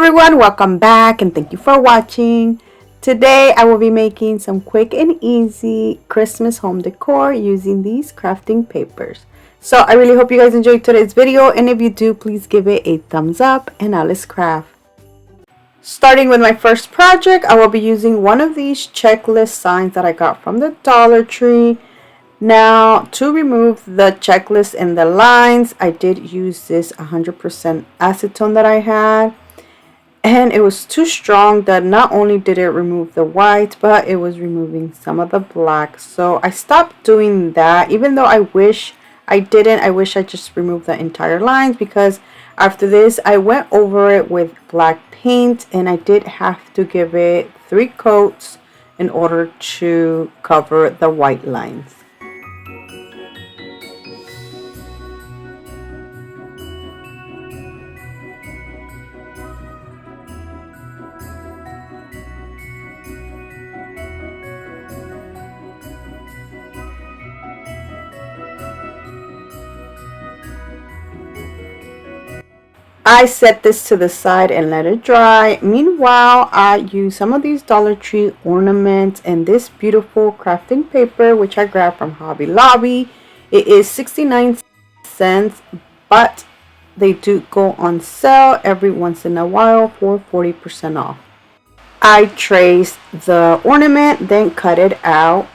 everyone, welcome back and thank you for watching. Today I will be making some quick and easy Christmas home decor using these crafting papers. So I really hope you guys enjoyed today's video, and if you do, please give it a thumbs up and now let's craft. Starting with my first project, I will be using one of these checklist signs that I got from the Dollar Tree. Now, to remove the checklist and the lines, I did use this 100% acetone that I had. And it was too strong that not only did it remove the white, but it was removing some of the black. So I stopped doing that, even though I wish I didn't. I wish I just removed the entire lines, because after this I went over it with black paint and I did have to give it 3 coats in order to cover the white lines. I set this to the side and let it dry. Meanwhile, I use some of these Dollar Tree ornaments and this beautiful crafting paper, which I grabbed from Hobby Lobby. It is 69 cents, but they do go on sale every once in a while for 40% off. I traced the ornament, then cut it out.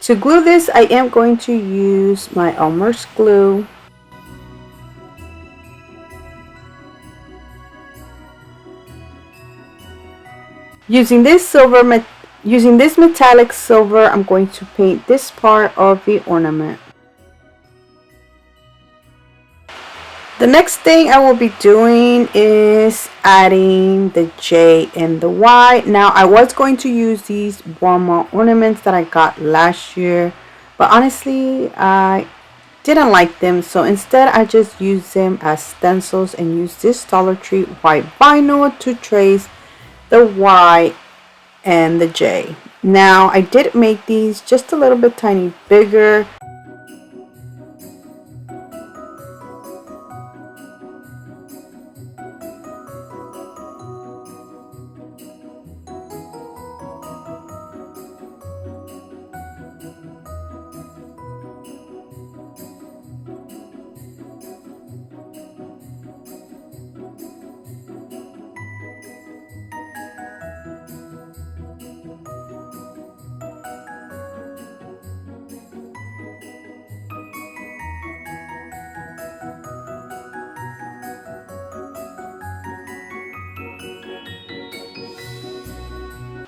To glue this, I am going to use my Elmer's glue. Using this metallic silver, I'm going to paint this part of the ornament. The next thing I will be doing is adding the J and the Y. Now, I was going to use these Walmart ornaments that I got last year, but honestly, I didn't like them. So instead, I just used them as stencils and used this Dollar Tree white vinyl to trace the Y and the J. Now, I did make these just a little bit tiny bigger.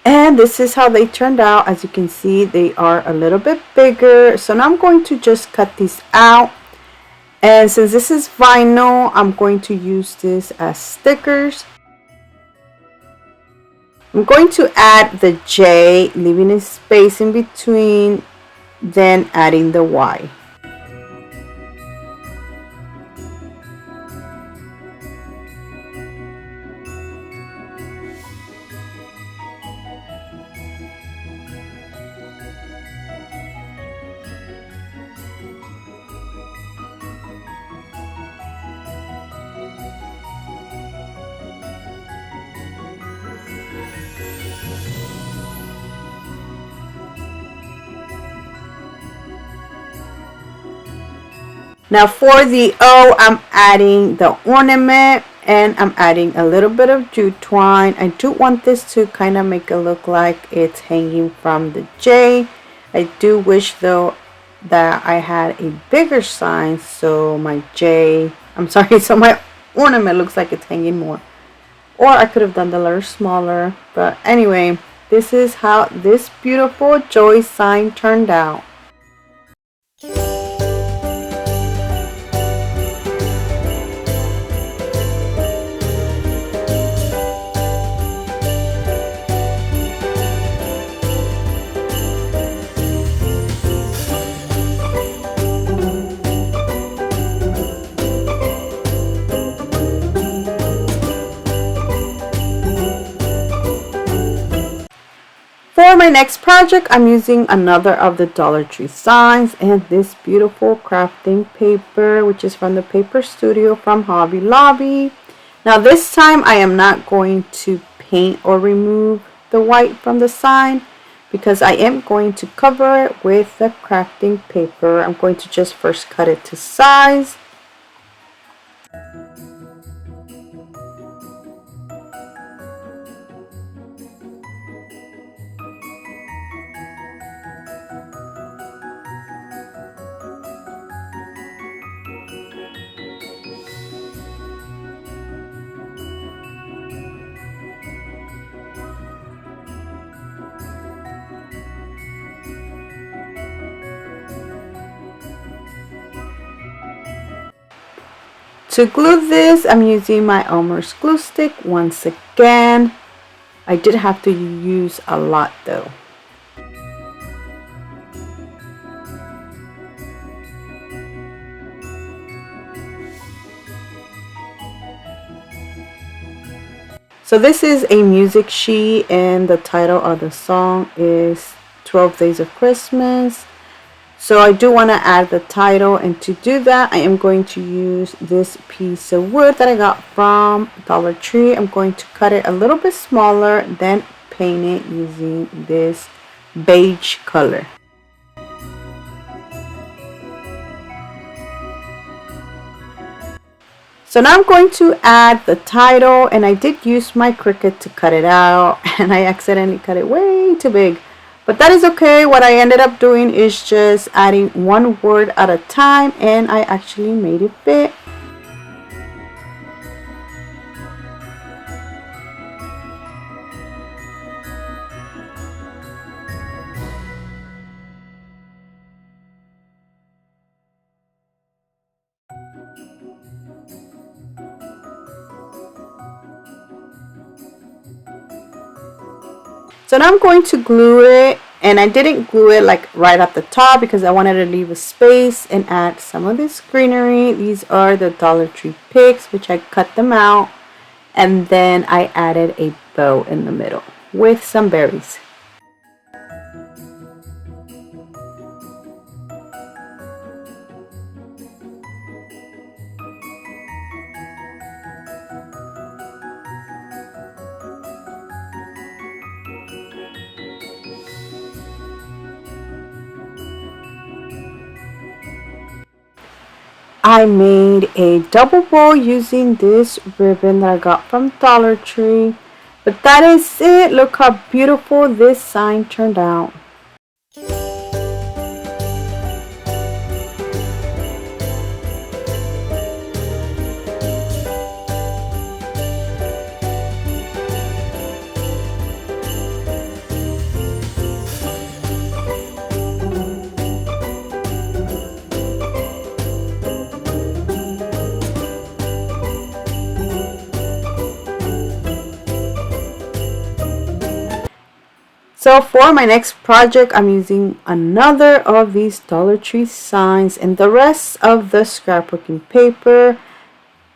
And this is how they turned out. As you can see, they are a little bit bigger. So now I'm going to just cut these out. And since this is vinyl, I'm going to use this as stickers. I'm going to add the J, leaving a space in between, then adding the Y. Now for the O, I'm adding the ornament and I'm adding a little bit of jute twine. I do want this to kind of make it look like it's hanging from the J. I do wish though that I had a bigger sign so my so my ornament looks like it's hanging more. Or I could have done the letter smaller. But anyway, this is how this beautiful joy sign turned out. For my next project, I'm using another of the Dollar Tree signs and this beautiful crafting paper, which is from the Paper Studio from Hobby Lobby. Now this time I am not going to paint or remove the white from the sign because I am going to cover it with the crafting paper. I'm going to just first cut it to size. To glue this, I'm using my Elmer's glue stick once again. I did have to use a lot though. So this is a music sheet and the title of the song is 12 Days of Christmas. So I do want to add the title, and to do that I am going to use this piece of wood that I got from Dollar Tree. I'm going to cut it a little bit smaller, then paint it using this beige color. So now I'm going to add the title, and I did use my Cricut to cut it out and I accidentally cut it way too big. But that is okay. What I ended up doing is just adding one word at a time, and I actually made it fit. So now I'm going to glue it, and I didn't glue it like right at the top because I wanted to leave a space and add some of this greenery. These are the Dollar Tree picks, which I cut them out, and then I added a bow in the middle with some berries. I made a double bow using this ribbon that I got from Dollar Tree. But that is it. Look how beautiful this sign turned out. So for my next project, I'm using another of these Dollar Tree signs and the rest of the scrapbooking paper.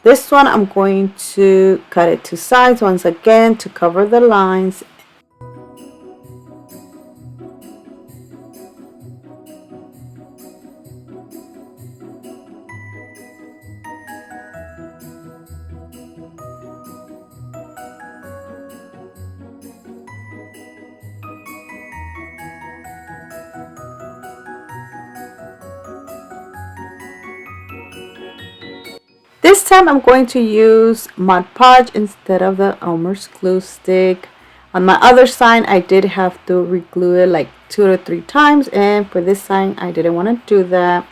This one I'm going to cut it to size once again to cover the lines. This time I'm going to use Mod Podge instead of the Elmer's glue stick. On my other sign I did have to re-glue it like 2 to 3 times, and for this sign I didn't want to do that.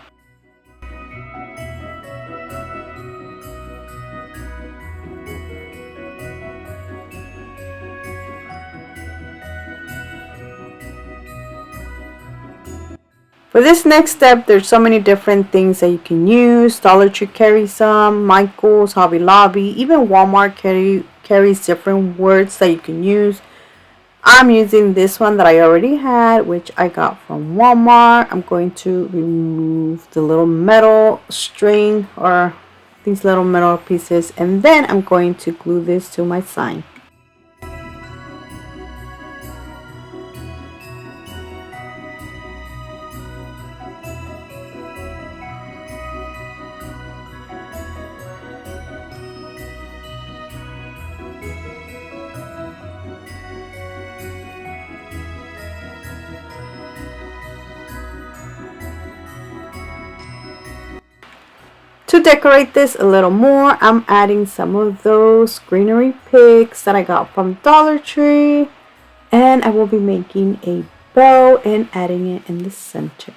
For this next step, there's so many different things that you can use. Dollar Tree carries some, Michael's, Hobby Lobby, even Walmart carries different words that you can use. I'm using this one that I already had, which I got from Walmart. I'm going to remove the little metal string or these little metal pieces, and then I'm going to glue this to my sign. To decorate this a little more, I'm adding some of those greenery picks that I got from Dollar Tree. And I will be making a bow and adding it in the center.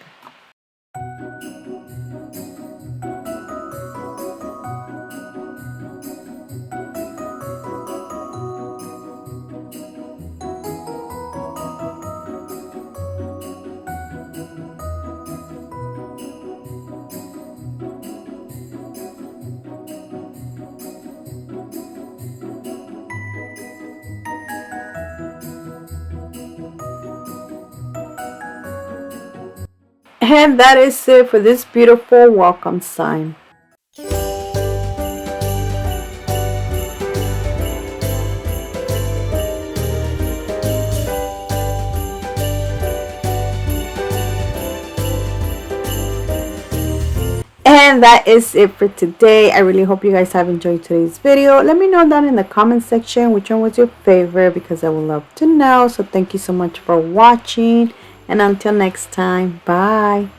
And that is it for this beautiful welcome sign. And that is it for today. I really hope you guys have enjoyed today's video. Let me know down in the comment section which one was your favorite, because I would love to know. So thank you so much for watching, and until next time, bye.